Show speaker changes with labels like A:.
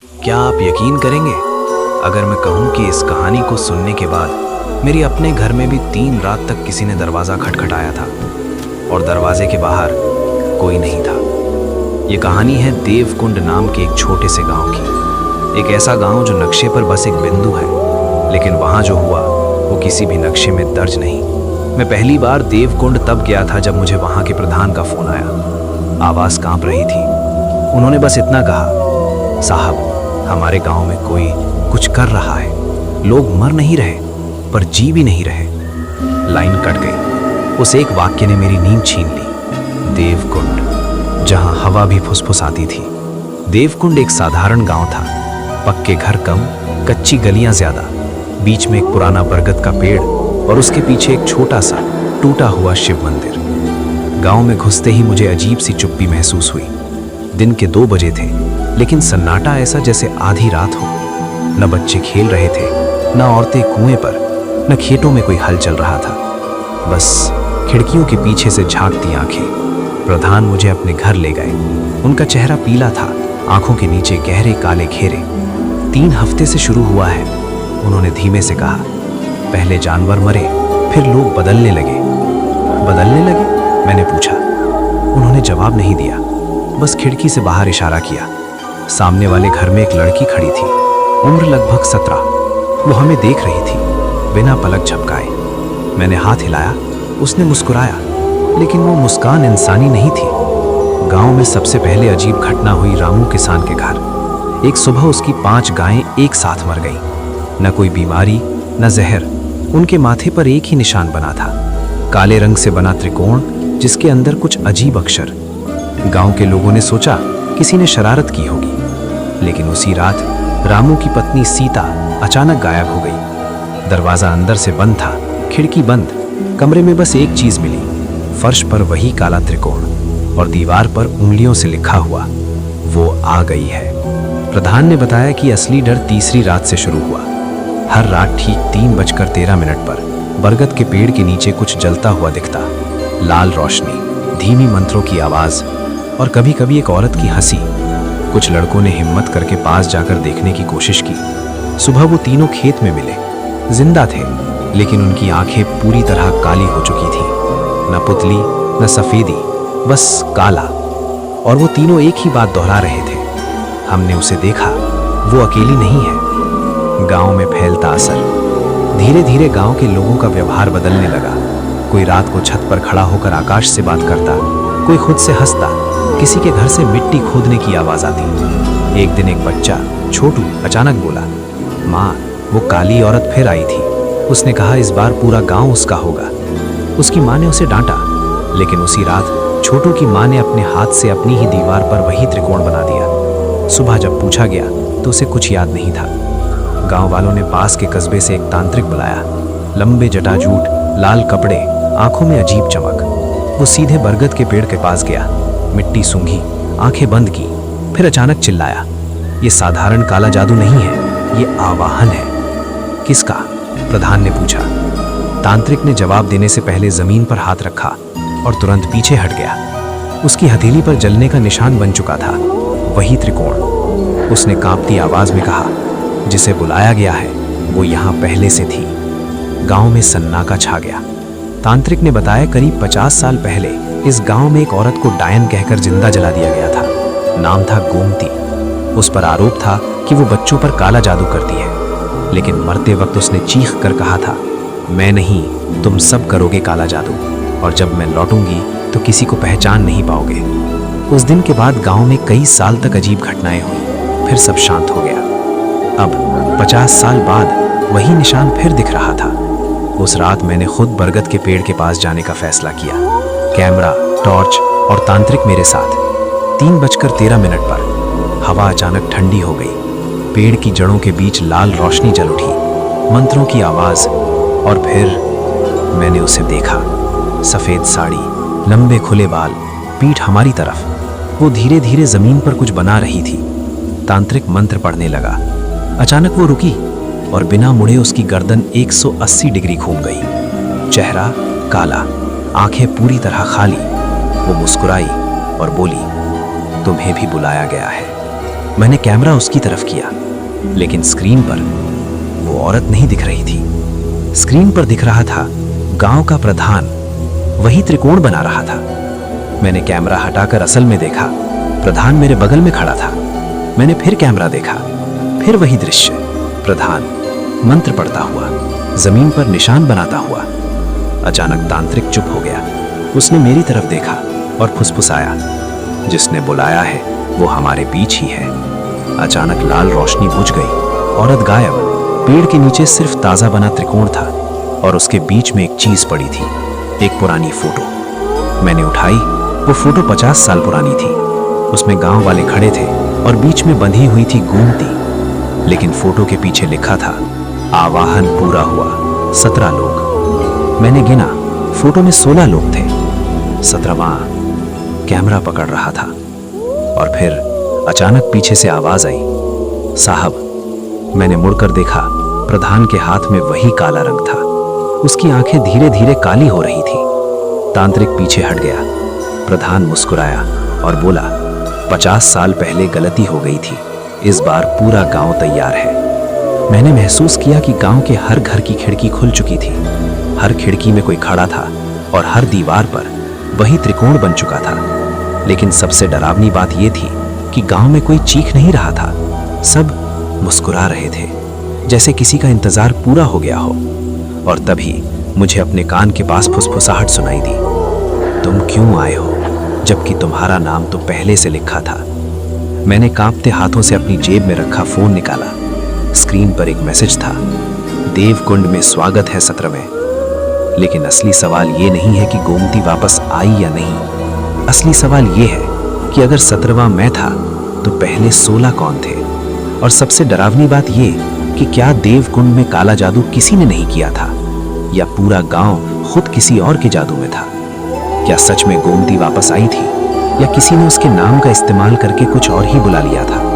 A: क्या आप यकीन करेंगे अगर मैं कहूं कि इस कहानी को सुनने के बाद मेरे अपने घर में भी 3 रात तक किसी ने दरवाज़ा खटखटाया था और दरवाजे के बाहर कोई नहीं था। ये कहानी है देवकुंड नाम के एक छोटे से गांव की। एक ऐसा गांव जो नक्शे पर बस एक बिंदु है, लेकिन वहाँ जो हुआ वो किसी भी नक्शे में दर्ज नहीं। मैं पहली बार देवकुंड तब गया था जब मुझे वहाँ के प्रधान का फ़ोन आया। आवाज़ कांप रही थी। उन्होंने बस इतना कहा, साहब हमारे गांव में कोई कुछ कर रहा है। लोग मर नहीं रहे पर जी भी नहीं रहे। लाइन कट गई। उस एक वाक्य ने मेरी नींद छीन ली। देवकुंड, जहां हवा भी फुसफुसाती थी। देवकुंड एक साधारण गांव था। पक्के घर कम, कच्ची गलियां ज्यादा, बीच में एक पुराना बरगद का पेड़ और उसके पीछे एक छोटा सा टूटा हुआ शिव मंदिर। गांव में घुसते ही मुझे अजीब सी चुप्पी महसूस हुई। दिन के 2 बजे थे, लेकिन सन्नाटा ऐसा जैसे आधी रात हो। न बच्चे खेल रहे थे, न औरतें कुएं पर, न खेतों में कोई हल चल रहा था। बस खिड़कियों के पीछे से झांकती आंखें। प्रधान मुझे अपने घर ले गए। उनका चेहरा पीला था, आंखों के नीचे गहरे काले घेरे। 3 हफ्ते से शुरू हुआ है, उन्होंने धीमे से कहा। पहले जानवर मरे, फिर लोग बदलने लगे। बदलने लगे? मैंने पूछा। उन्होंने जवाब नहीं दिया, बस खिड़की से बाहर इशारा किया। सामने वाले घर में एक लड़की खड़ी थी, उम्र लगभग 17। वो हमें देख रही थी, बिना पलक झपकाए। मैंने हाथ हिलाया, उसने मुस्कुराया, लेकिन वो मुस्कान इंसानी नहीं थी। गांव में सबसे पहले अजीब घटना हुई रामू किसान के घर। एक सुबह उसकी 5 गायें एक साथ मर गईं। न कोई बीमारी, न जहर। उनके माथे पर एक ही निशान बना था, काले रंग से बना त्रिकोण, जिसके अंदर कुछ अजीब अक्षर। गांव के लोगों ने सोचा किसी ने शरारत की होगी, लेकिन उसी रात रामू की पत्नी सीता अचानक गायब हो गई। दरवाजा अंदर से बंद था, खिड़की बंद। कमरे में बस एक चीज मिली, फर्श पर वही काला त्रिकोण और दीवार पर उंगलियों से लिखा हुआ, वो आ गई है। प्रधान ने बताया कि असली डर तीसरी रात से शुरू हुआ। हर रात ठीक 3:13 पर बरगद के पेड़ के नीचे कुछ जलता हुआ दिखता। लाल रोशनी, धीमी मंत्रों की आवाज और कभी कभी एक औरत की हंसी। कुछ लड़कों ने हिम्मत करके पास जाकर देखने की कोशिश की। सुबह वो तीनों खेत में मिले, जिंदा थे, लेकिन उनकी आंखें पूरी तरह काली हो चुकी थी। न पुतली, न सफेदी, बस काला। और वो तीनों एक ही बात दोहरा रहे थे, हमने उसे देखा, वो अकेली नहीं है। गांव में फैलता असर। धीरे धीरे गांव के लोगों का व्यवहार बदलने लगा। कोई रात को छत पर खड़ा होकर आकाश से बात करता, कोई खुद से हंसता, किसी के घर से मिट्टी खोदने की आवाज आती। एक दिन एक बच्चा, छोटू, अचानक बोला, माँ, वो काली औरत फिर आई थी। उसने कहा इस बार पूरा गांव उसका होगा। उसकी माँ ने उसे डांटा, लेकिन उसी रात छोटू की माँ ने अपने हाथ से अपनी ही दीवार पर वही त्रिकोण बना दिया। सुबह जब पूछा गया तो उसे कुछ याद नहीं था। गांव वालों ने पास के कस्बे से एक तांत्रिक बुलाया। लंबे जटाजूट, लाल कपड़े, आंखों में अजीब चमक। वो सीधे बरगद के पेड़ के पास गया, मिट्टी सूंघी, आंखें बंद की, फिर अचानक चिल्लाया, ये साधारण काला जादू नहीं है, ये आवाहन है। किसका? प्रधान ने पूछा। तांत्रिक ने जवाब देने से पहले जमीन पर हाथ रखा और तुरंत पीछे हट गया। उसकी हथेली पर जलने का निशान बन चुका था, वही त्रिकोण। उसने कांपती आवाज में कहा, जिसे बुलाया गया है वो यहाँ पहले से थी। गांव में सन्नाटा छा गया। तांत्रिक ने बताया करीब 50 साल पहले इस गांव में एक औरत को डायन कहकर जिंदा जला दिया गया था। नाम था गोमती। उस पर आरोप था कि वो बच्चों पर काला जादू करती है, लेकिन मरते वक्त उसने चीख कर कहा था, मैं नहीं, तुम सब करोगे काला जादू, और जब मैं लौटूंगी तो किसी को पहचान नहीं पाओगे। उस दिन के बाद गांव में कई साल तक अजीब घटनाएं हुई, फिर सब शांत हो गया। अब 50 साल बाद वही निशान फिर दिख रहा था। उस रात मैंने खुद बरगद के पेड़ के पास जाने का फैसला किया। कैमरा, टॉर्च और तांत्रिक मेरे साथ। 3:13 पर हवा अचानक ठंडी हो गई। पेड़ की जड़ों के बीच लाल रोशनी जल उठी, मंत्रों की आवाज, और फिर मैंने उसे देखा। सफेद साड़ी, लंबे खुले बाल, पीठ हमारी तरफ। वो धीरे धीरे जमीन पर कुछ बना रही थी। तांत्रिक मंत्र पढ़ने लगा। अचानक वो रुकी और बिना मुड़े उसकी गर्दन 180 डिग्री घूम गई। चेहरा काला, आंखें पूरी तरह खाली। वो मुस्कुराई और बोली, तुम्हें भी बुलाया गया है। मैंने कैमरा उसकी तरफ किया, लेकिन स्क्रीन पर वो औरत नहीं दिख रही थी। स्क्रीन पर दिख रहा था गांव का प्रधान, वही त्रिकोण बना रहा था। मैंने कैमरा हटाकर असल में देखा, प्रधान मेरे बगल में खड़ा था। मैंने फिर कैमरा देखा, फिर वही दृश्य, प्रधान मंत्र पढ़ता हुआ, जमीन पर निशान बनाता हुआ। अचानक तांत्रिक चुप हो गया। उसने मेरी तरफ देखा और फुसफुसाया, जिसने बुलाया है वो हमारे बीच ही है। अचानक लाल रोशनी बुझ गई, औरत गायब। पेड़ के नीचे सिर्फ ताजा बना त्रिकोण था और उसके बीच में एक चीज पड़ी थी, एक पुरानी फोटो। मैंने उठाई। वो फोटो 50 साल पुरानी थी। उसमें गांव वाले खड़े थे और बीच में बंधी हुई थी गोमती, लेकिन फोटो के पीछे लिखा था, आवाहन पूरा हुआ, 17 लोग। मैंने गिना, फोटो में 16 लोग थे। 17वां कैमरा पकड़ रहा था। और फिर अचानक पीछे से आवाज आई, साहब। मैंने मुड़कर देखा, प्रधान के हाथ में वही काला रंग था। उसकी आंखें धीरे धीरे काली हो रही थी। तांत्रिक पीछे हट गया। प्रधान मुस्कुराया और बोला, 50 साल पहले गलती हो गई थी, इस बार पूरा गांव तैयार है। मैंने महसूस किया कि गांव के हर घर की खिड़की खुल चुकी थी। हर खिड़की में कोई खड़ा था और हर दीवार पर वही त्रिकोण बन चुका था। लेकिन सबसे डरावनी बात यह थी कि गांव में कोई चीख नहीं रहा था, सब मुस्कुरा रहे थे, जैसे किसी का इंतजार पूरा हो गया हो। और तभी मुझे अपने कान के पास फुसफुसाहट सुनाई दी, तुम क्यों आए हो जबकि तुम्हारा नाम तो पहले से लिखा था। मैंने कांपते हाथों से अपनी जेब में रखा फोन निकाला। स्क्रीन पर एक मैसेज था, देवकुंड में स्वागत है 17वें। लेकिन असली सवाल ये नहीं है कि गोमती वापस आई या नहीं। असली सवाल ये है कि अगर 17वां मैं था तो पहले 16 कौन थे। और सबसे डरावनी बात ये कि क्या देवकुंड में काला जादू किसी ने नहीं किया था, या पूरा गांव खुद किसी और के जादू में था। क्या सच में गोमती वापस आई थी, या किसी ने उसके नाम का इस्तेमाल करके कुछ और ही बुला लिया था।